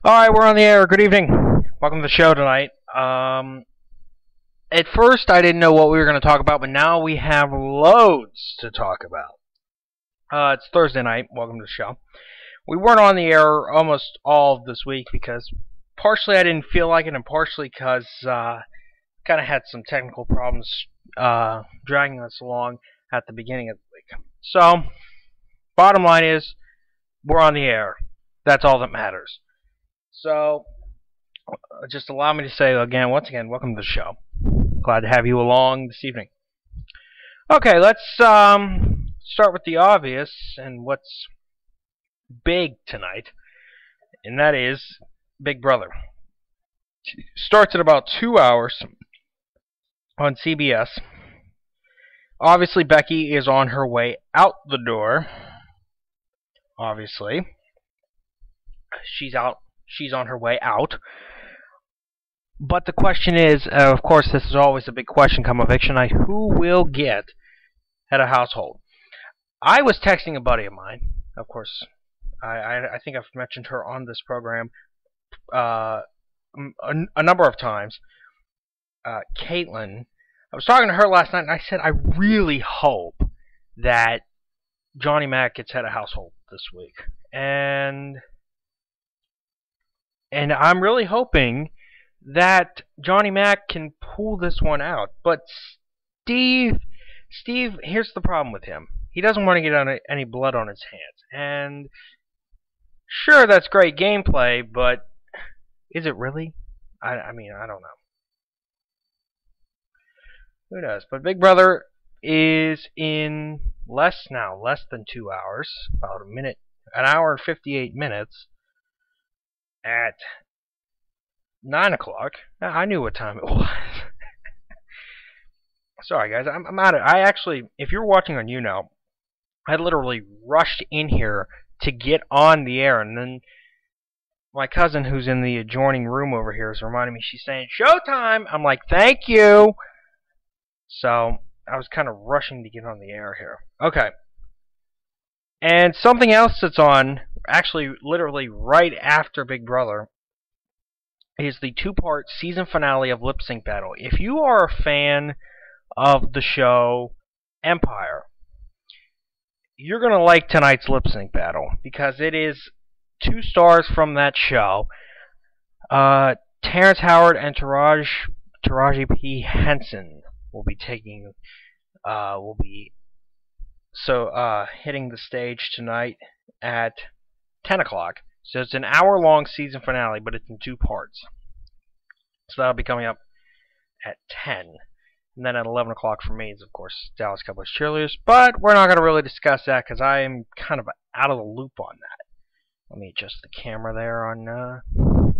Alright, we're on the air. Good evening. Welcome to the show tonight. At first, I didn't know what we were going to talk about, but now we have loads to talk about. It's Thursday night. Welcome to the show. We weren't on the air almost all of this week because partially I didn't feel like it, and partially because kind of had some technical problems dragging us along at the beginning of the week. So, bottom line is, we're on the air. That's all that matters. So, just allow me to say once again, welcome to the show. Glad to have you along this evening. Okay, let's start with the obvious and what's big tonight, and that is Big Brother. Starts at about 2 hours on CBS. Obviously, Becky is on her way out the door. Obviously, she's on her way out. But the question is, of course, this is always a big question come eviction night, who will get head of household? I was texting a buddy of mine, of course. I think I've mentioned her on this program a number of times. Caitlin. I was talking to her last night, and I said, I really hope that Johnny Mac gets head of household this week. And I'm really hoping that Johnny Mac can pull this one out. But Steve, here's the problem with him. He doesn't want to get any blood on his hands. And sure, that's great gameplay, but is it really? I mean, I don't know. Who knows? But Big Brother is in less than 2 hours, about an hour and 58 minutes. At 9 o'clock. I knew what time it was. Sorry, guys. I'm out of it. I actually, if you're watching on YouNow, I literally rushed in here to get on the air, and then my cousin, who's in the adjoining room over here, is reminding me. She's saying, "Showtime!" I'm like, "Thank you!" So, I was kind of rushing to get on the air here. Okay. And something else that's on, actually, literally right after Big Brother, is the two-part season finale of Lip Sync Battle. If you are a fan of the show Empire, you're going to like tonight's Lip Sync Battle, because it is 2 stars from that show. Terrence Howard and Taraji P. Henson will be hitting the stage tonight at 10 o'clock. So it's an hour-long season finale, but it's in 2 parts. So that'll be coming up at 10. And then at 11 o'clock for me is, of course, Dallas Cowboys Cheerleaders. But we're not going to really discuss that because I am kind of out of the loop on that. Let me adjust the camera there on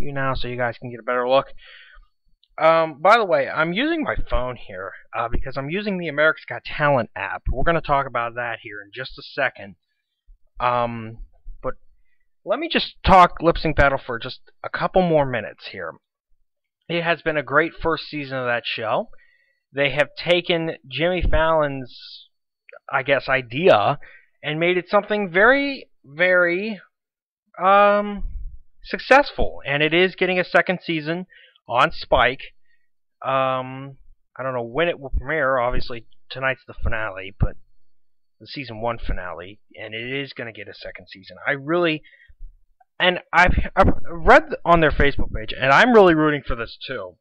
YouNow so you guys can get a better look. By the way, I'm using my phone here because I'm using the America's Got Talent app. We're going to talk about that here in just a second. But let me just talk Lip Sync Battle for just a couple more minutes here. It has been a great first season of that show. They have taken Jimmy Fallon's, I guess, idea and made it something very, very successful. And it is getting a second season on Spike. I don't know when it will premiere. Obviously, tonight's the finale, but the season 1 finale, and it is going to get a second season. I've read on their Facebook page, and I'm really rooting for this too.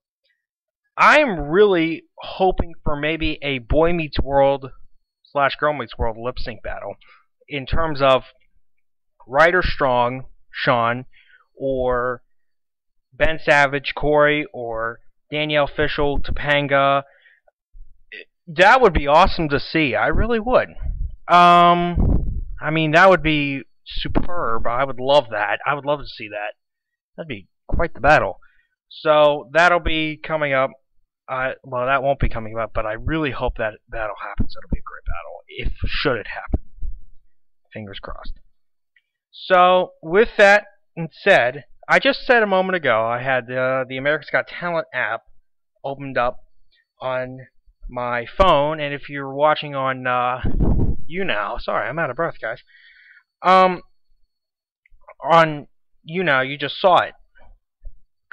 I'm really hoping for maybe a Boy Meets World / Girl Meets World lip sync battle in terms of Ryder Strong, Sean, or Ben Savage, Corey, or Danielle Fishel, Topanga. That would be awesome to see. I really would. I mean, that would be superb. I would love that. I would love to see that. That'd be quite the battle. So that'll be coming up. Well, that won't be coming up, but I really hope that battle happens. It'll be a great battle, should it happen. Fingers crossed. So, with that said, I just said a moment ago I had the America's Got Talent app opened up on my phone, and if you're watching on YouNow, sorry, I'm out of breath, guys. On YouNow, you just saw it.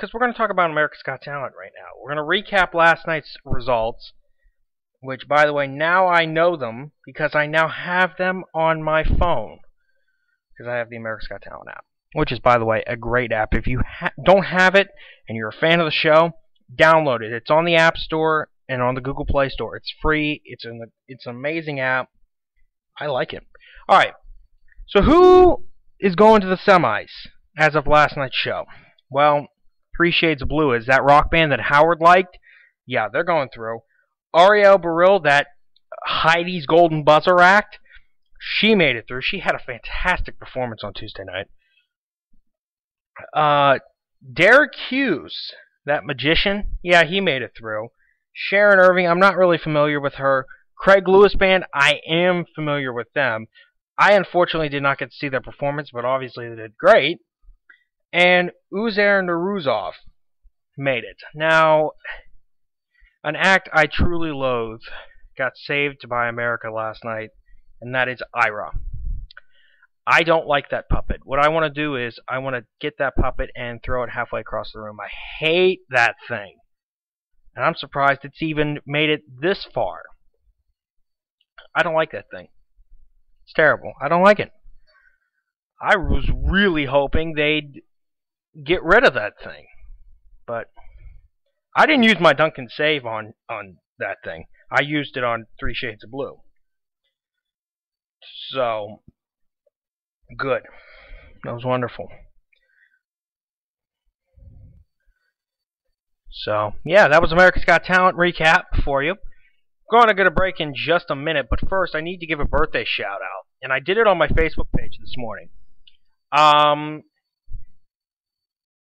because we're going to talk about America's Got Talent right now. We're going to recap last night's results, which, by the way, now I know them because I now have them on my phone because I have the America's Got Talent app, which is, by the way, a great app. If you don't have it and you're a fan of the show, download it. It's on the App Store and on the Google Play Store. It's free. It's an amazing app. I like it. All right. So who is going to the semis as of last night's show? Well, Three Shades of Blue is that rock band that Howard liked. Yeah, they're going through. Ariel Baril, that Heidi's Golden Buzzer act, she made it through. She had a fantastic performance on Tuesday night. Derek Hughes, that magician, yeah, he made it through. Sharon Irving, I'm not really familiar with her. Craig Lewis Band, I am familiar with them. I unfortunately did not get to see their performance, but obviously they did great. And Uzair Nuruzov made it. Now, an act I truly loathe got saved by America last night, and that is Ira. I don't like that puppet. What I want to do is I want to get that puppet and throw it halfway across the room. I hate that thing. And I'm surprised it's even made it this far. I don't like that thing. It's terrible. I don't like it. I was really hoping they'd get rid of that thing. But I didn't use my Duncan save on that thing. I used it on Three Shades of Blue. So, good. That was wonderful. So, yeah, that was America's Got Talent recap for you. Going to get a break in just a minute, but first I need to give a birthday shout out. And I did it on my Facebook page this morning.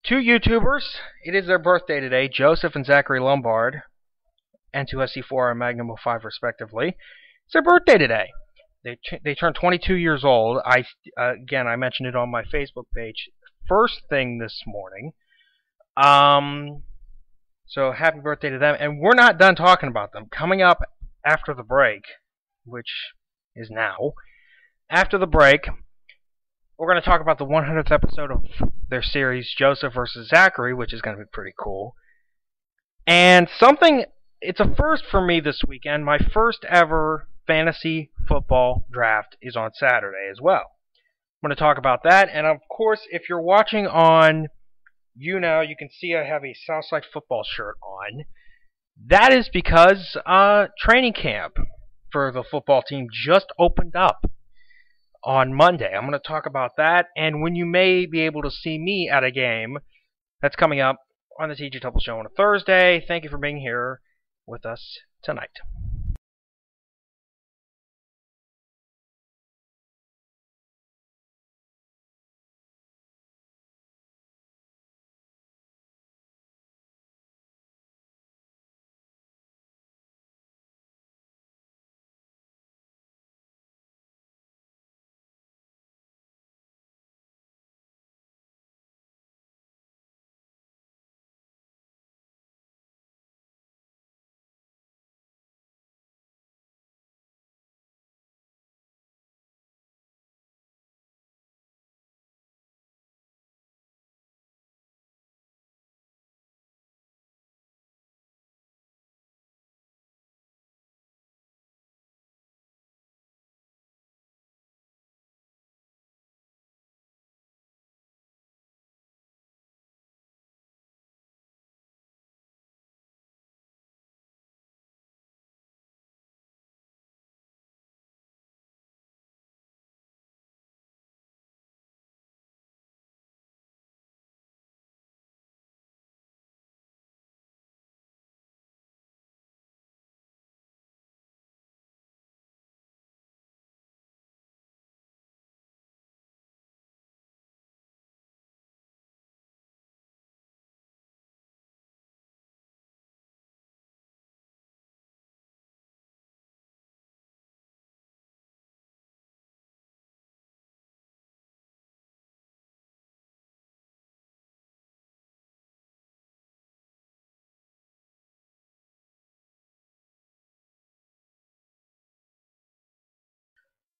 Two YouTubers, it is their birthday today, Joseph and Zachary Lombard, N2SC4 and Magnum 05 respectively. It's their birthday today. They turned 22 years old. Again, I mentioned it on my Facebook page first thing this morning. So happy birthday to them. And we're not done talking about them. Coming up after the break, which is now, after the break, we're going to talk about the 100th episode of their series, Joseph versus Zachary, which is going to be pretty cool. And it's a first for me this weekend. My first ever fantasy football draft is on Saturday as well. I'm going to talk about that. And of course, if you're watching on YouNow, you can see I have a Southside football shirt on. That is because training camp for the football team just opened up on Monday. I'm going to talk about that and when you may be able to see me at a game. That's coming up on the TG Tupple Show on a Thursday. Thank you for being here with us tonight.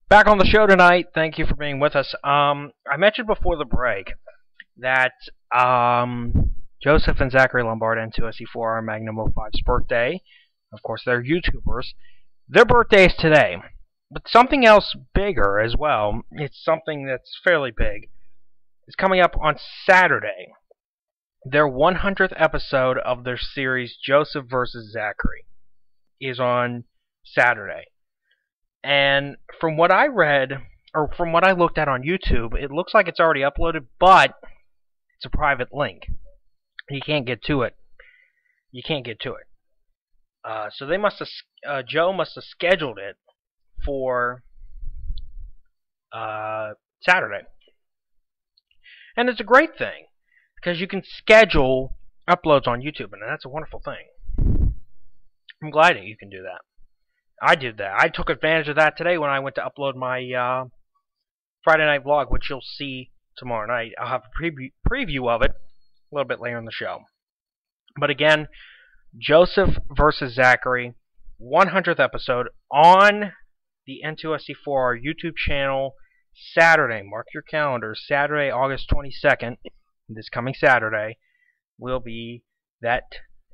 Back on the show tonight. Thank you for being with us. I mentioned before the break that Joseph and Zachary Lombard N2SE4 are Magnum 05's birthday. Of course, they're YouTubers. Their birthday is today. But something else bigger as well, it's something that's fairly big, is coming up on Saturday. Their 100th episode of their series Joseph vs. Zachary is on Saturday. And from what I read, or from what I looked at on YouTube, it looks like it's already uploaded, but it's a private link. You can't get to it. So they must have, Joe must have scheduled it for Saturday. And it's a great thing, because you can schedule uploads on YouTube, and that's a wonderful thing. I'm glad that you can do that. I did that. I took advantage of that today when I went to upload my Friday night vlog, which you'll see tomorrow night. I'll have a preview of it a little bit later in the show. But again, Joseph vs. Zachary, 100th episode on the N2SC4 YouTube channel, Saturday. Mark your calendars. Saturday, August 22nd, this coming Saturday, will be that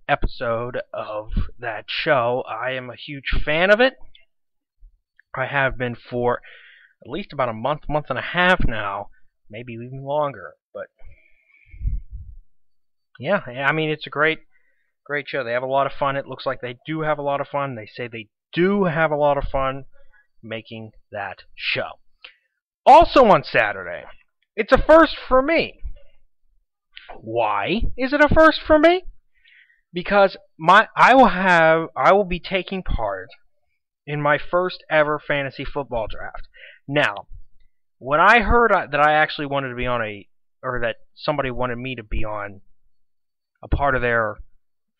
episode of that show. I am a huge fan of it. I have been for at least about a month and a half now, maybe even longer. But yeah, I mean, it's a great show. They have a lot of fun. It looks like they do have a lot of fun. They say they do have a lot of fun making that show. Also on Saturday, it's a first for me. Why is it a first for me? Because I will be taking part in my first ever fantasy football draft. Now, when I heard that I actually wanted to be on or that somebody wanted me to be on a part of their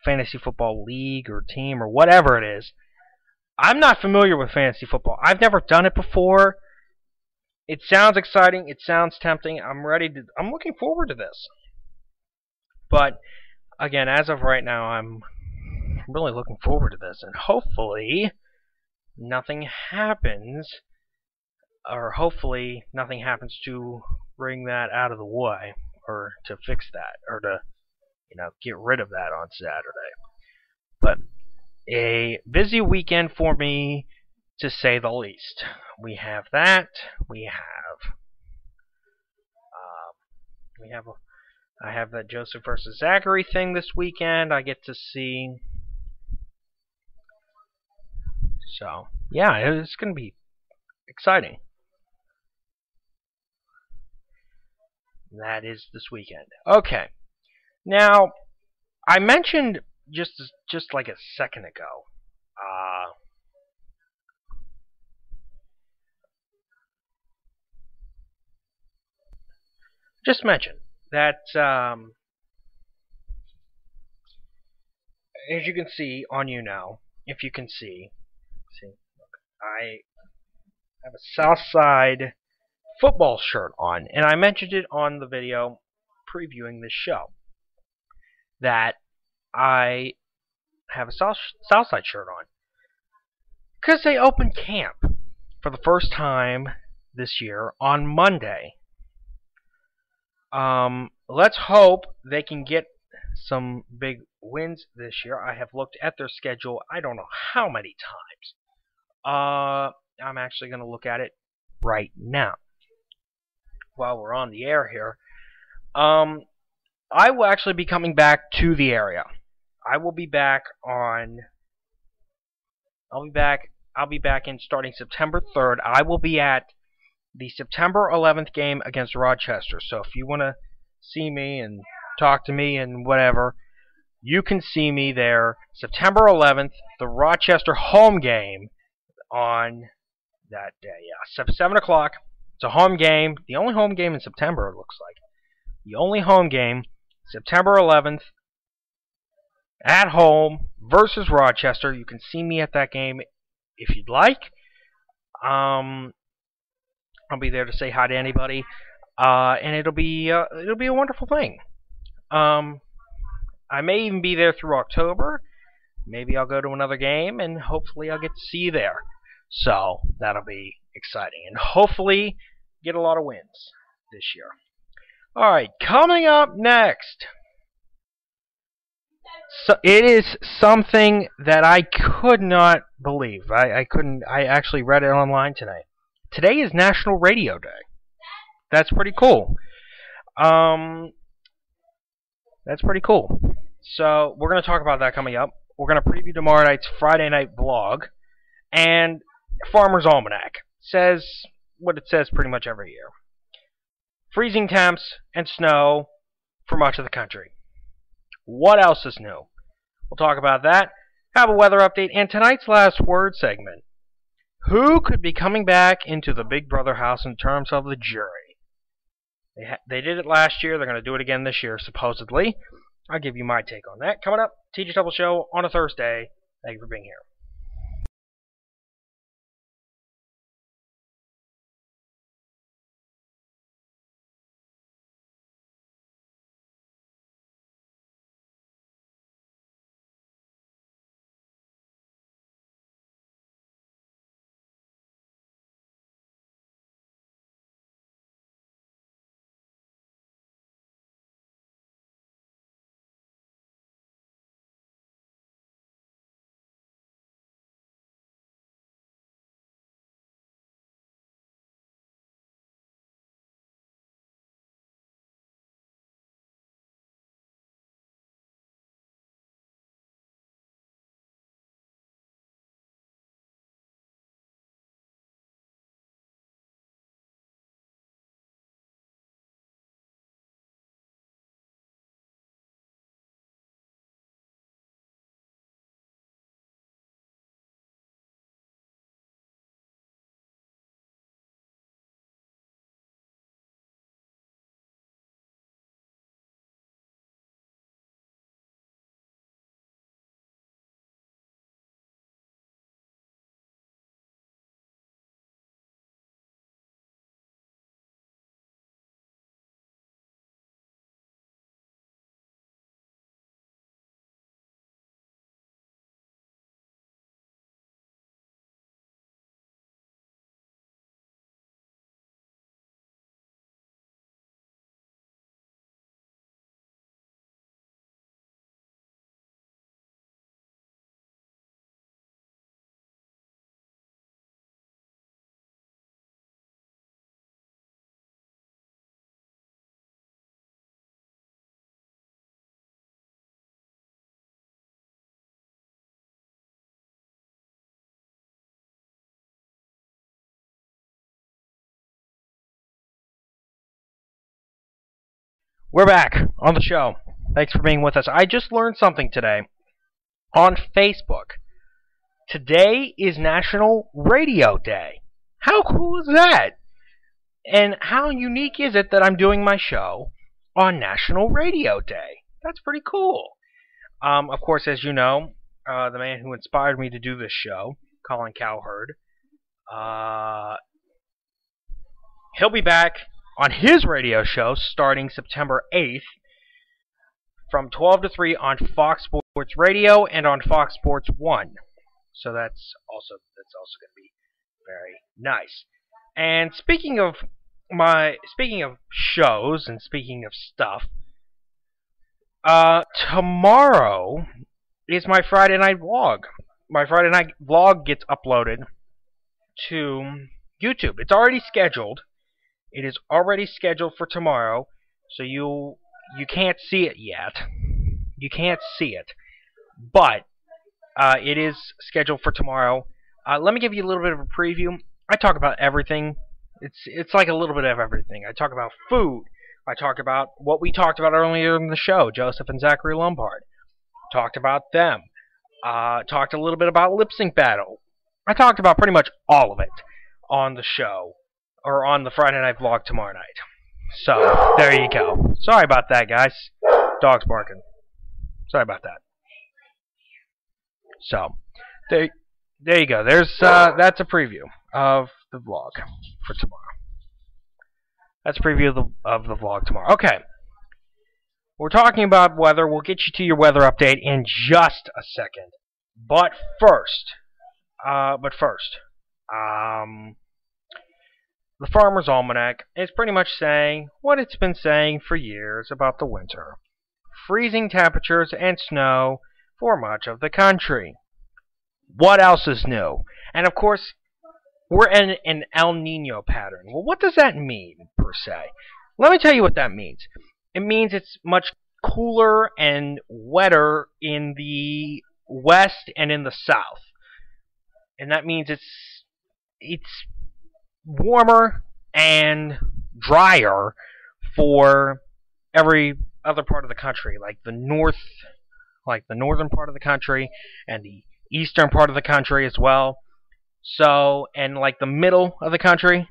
fantasy football league or team or whatever it is, I'm not familiar with fantasy football. I've never done it before. It sounds exciting. It sounds tempting. I'm looking forward to this. But again, as of right now, I'm really looking forward to this, and hopefully nothing happens, or hopefully nothing happens to bring that out of the way, or to fix that, or to, get rid of that on Saturday. But a busy weekend for me, to say the least. We have that. I have that Joseph versus Zachary thing this weekend. I get to see. So yeah, it's going to be exciting. That is this weekend. Okay. Now, I mentioned just like a second ago. Just mentioned that, as you can see on you now, if you can see, look, I have a Southside football shirt on, and I mentioned it on the video previewing this show, that I have a Southside shirt on, because they opened camp for the first time this year on Monday. Let's hope they can get some big wins this year. I have looked at their schedule I don't know how many times. I'm actually going to look at it right now while we're on the air here. I will actually be coming back to the area. I'll be back in starting September 3rd. I will be at the September 11th game against Rochester. So if you want to see me and talk to me and whatever, you can see me there September 11th, the Rochester home game on that day. Yeah, 7 o'clock. It's a home game. The only home game in September, it looks like. The only home game, September 11th, at home versus Rochester. You can see me at that game if you'd like. I'll be there to say hi to anybody, and it'll be a wonderful thing. I may even be there through October. Maybe I'll go to another game, and hopefully I'll get to see you there. So that'll be exciting, and hopefully get a lot of wins this year. All right, coming up next, it is something that I could not believe. I couldn't. I actually read it online today. Today is National Radio Day. That's pretty cool. Um, that's pretty cool. So we're going to talk about that coming up. We're going to preview tomorrow night's Friday night vlog, and Farmer's Almanac says what it says pretty much every year. Freezing temps and snow for much of the country. What else is new? We'll talk about that, have a weather update, and tonight's last word segment. Who could be coming back into the Big Brother house in terms of the jury? They did it last year. They're going to do it again this year, supposedly. I'll give you my take on that. Coming up, TJ Double Show on a Thursday. Thank you for being here. We're back on the show. Thanks for being with us. I just learned something today on Facebook. Today is National Radio Day. How cool is that? And how unique is it that I'm doing my show on National Radio Day? That's pretty cool. Of course, as you know, the man who inspired me to do this show, Colin Cowherd, he'll be back on his radio show starting September 8th from 12 to 3 on Fox Sports Radio and on Fox Sports 1. So that's also going to be very nice. And speaking of shows and speaking of stuff, tomorrow is my Friday night vlog. My Friday night vlog gets uploaded to YouTube. It's already scheduled. It is already scheduled for tomorrow, so you can't see it yet. You can't see it, but it is scheduled for tomorrow. Let me give you a little bit of a preview. I talk about everything. It's like a little bit of everything. I talk about food. I talk about what we talked about earlier in the show, Joseph and Zachary Lombard. Talked about them. Talked a little bit about lip sync battle. I talked about pretty much all of it on the show, or on the Friday night vlog tomorrow night. So, there you go. Sorry about that, guys. Dog's barking. Sorry about that. So, there you go. That's a preview of the vlog for tomorrow. That's a preview of the vlog tomorrow. Okay. We're talking about weather. We'll get you to your weather update in just a second. But first, the Farmer's Almanac is pretty much saying what it's been saying for years about the winter. freezing temperatures and snow for much of the country. What else is new? And of course, we're in an El Nino pattern. Well, what does that mean, per se? Let me tell you what that means. It means it's much cooler and wetter in the west and in the south. And that means it's warmer and drier for every other part of the country, like the northern part of the country and the eastern part of the country as well. So, and like the middle of the country,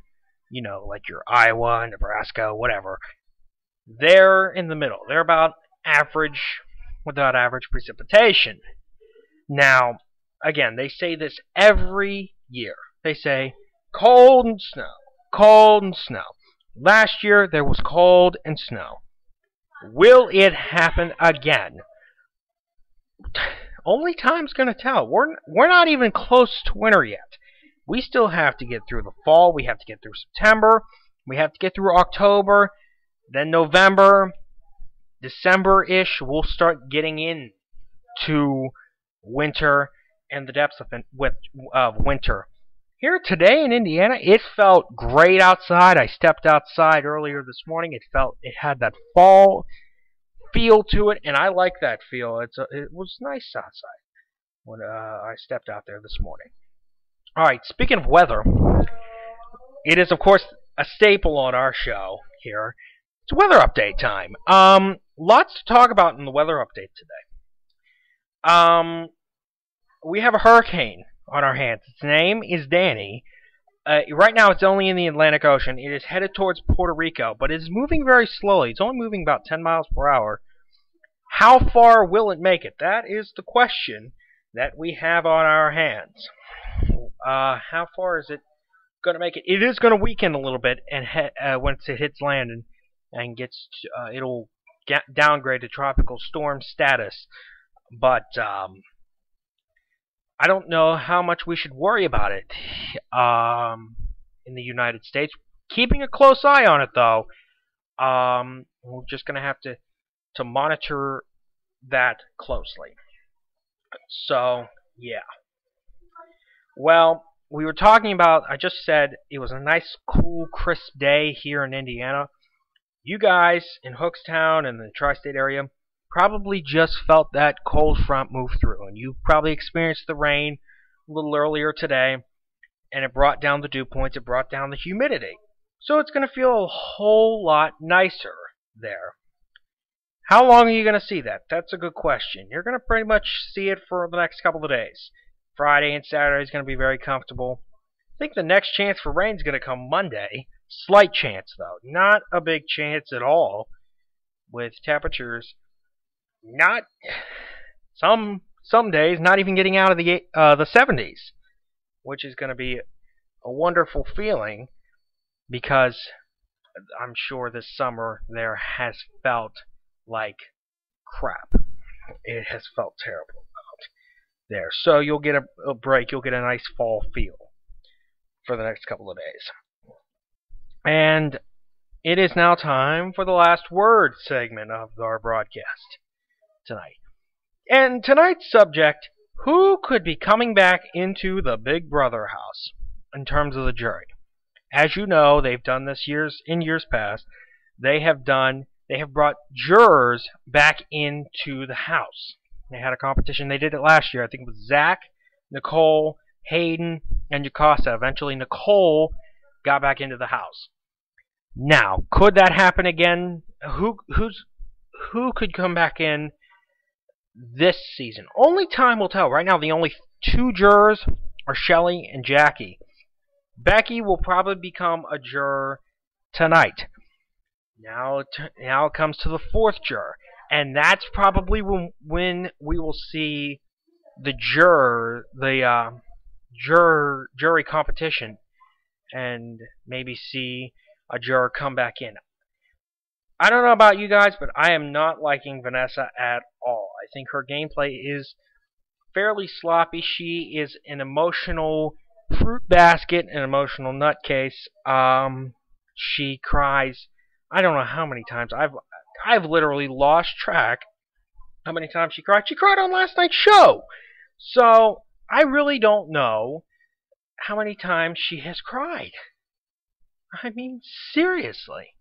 like your Iowa, Nebraska, whatever, they're in the middle. They're about average, without average precipitation. Now, again, they say this every year. They say cold and snow, cold and snow. Last year there was cold and snow. Will it happen again? Only time's going to tell. We're not even close to winter yet. We still have to get through the fall. We have to get through September. We have to get through October. Then November, December-ish, we'll start getting into winter and the depths of winter. Here today in Indiana, it felt great outside. I stepped outside earlier this morning. It had that fall feel to it, and I like that feel. It was nice outside when I stepped out there this morning. All right, speaking of weather, it is of course a staple on our show here. It's weather update time. Lots to talk about in the weather update today. We have a hurricane on our hands. Its name is Danny. Right now it's only in the Atlantic Ocean. It is headed towards Puerto Rico, but it is moving very slowly. It's only moving about 10 miles per hour. How far will it make it? That is the question that we have on our hands. How far is it going to make it? It is going to weaken a little bit, and once it hits land and gets, it'll downgrade to tropical storm status. But I don't know how much we should worry about it in the United States. Keeping a close eye on it, though. We're just going to have to monitor that closely. So, yeah. Well, we were talking about, I just said it was a nice, cool, crisp day here in Indiana. You guys in Hookstown and the tri-state area probably just felt that cold front move through, and you probably experienced the rain a little earlier today, and it brought down the dew points, it brought down the humidity. So it's going to feel a whole lot nicer there. How long are you going to see that? That's a good question. You're going to pretty much see it for the next couple of days. Friday and Saturday is going to be very comfortable. I think the next chance for rain is going to come Monday. Slight chance, though. Not a big chance at all, with temperatures not some days not even getting out of the 70s, which is going to be a wonderful feeling, because I'm sure this summer there has felt like crap. It has felt terrible out there. So you'll get a break. You'll get a nice fall feel for the next couple of days. And it is now time for the last word segment of our broadcast tonight. And tonight's subject, who could be coming back into the Big Brother house in terms of the jury? As you know, they've done this in years past. They have brought jurors back into the house. They had a competition. They did it last year. I think it was Zach, Nicole, Hayden, and Yacasa. Eventually, Nicole got back into the house. Now, could that happen again? Who could come back in this season? Only time will tell. Right now, the only two jurors are Shelly and Jackie. Becky will probably become a juror tonight. Now it comes to the fourth juror, and that's probably when we will see the jury competition, and maybe see a juror come back in. I don't know about you guys, but I am not liking Vanessa at all. I think her gameplay is fairly sloppy. She is an emotional fruit basket, an emotional nutcase. She cries. I don't know how many times. I've literally lost track how many times she cried. She cried on last night's show. So I really don't know how many times she has cried. I mean, seriously.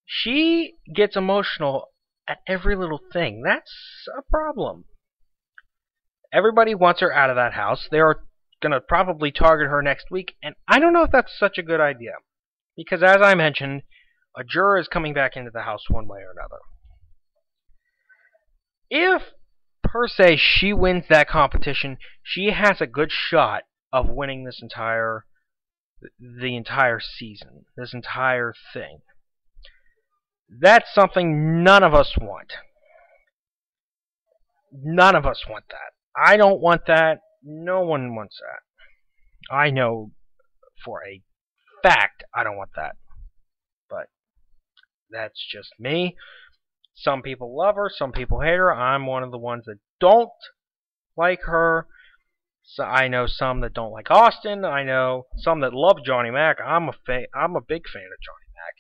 She gets emotional at every little thing. That's a problem. Everybody wants her out of that house. They are going to probably target her next week, and I don't know if that's such a good idea. Because as I mentioned, a juror is coming back into the house one way or another. If, per se, she wins that competition, she has a good shot of winning the entire season, this entire thing. That's something none of us want. None of us want that. I don't want that. No one wants that. I know for a fact I don't want that. But that's just me. Some people love her, some people hate her. I'm one of the ones that don't like her. So I know some that don't like Austin. I know some that love Johnny Mac. I'm a big fan of Johnny Mac.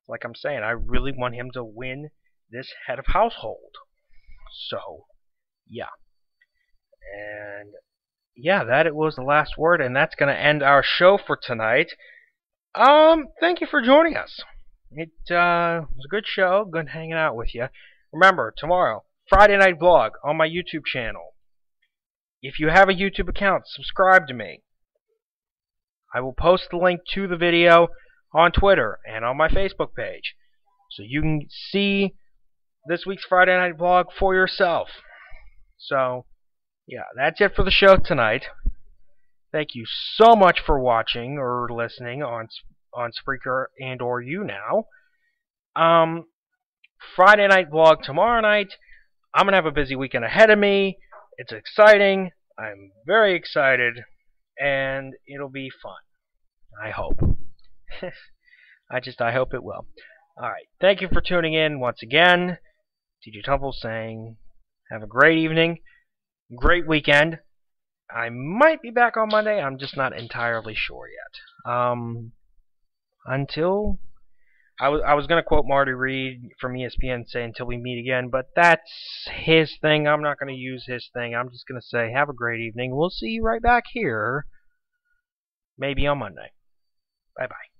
Like I'm saying, I really want him to win this head of household. So, yeah. And yeah, that it was the last word, and that's going to end our show for tonight. Thank you for joining us. It was a good show, good hanging out with you. Remember, tomorrow, Friday Night Vlog on my YouTube channel. If you have a YouTube account, subscribe to me. I will post the link to the video on Twitter and on my Facebook page, so you can see this week's Friday Night Vlog for yourself. So, yeah, that's it for the show tonight. Thank you so much for watching or listening on Spreaker and or YouNow. Friday Night Vlog tomorrow night. I'm going to have a busy weekend ahead of me. It's exciting. I'm very excited. And it'll be fun. I hope. I hope it will. Alright. Thank you for tuning in once again. TJ Tumble saying, have a great evening. Great weekend. I might be back on Monday. I'm just not entirely sure yet. Until I was going to quote Marty Reed from ESPN and say until we meet again, but that's his thing. I'm not going to use his thing. I'm just going to say have a great evening. We'll see you right back here maybe on Monday. Bye-bye.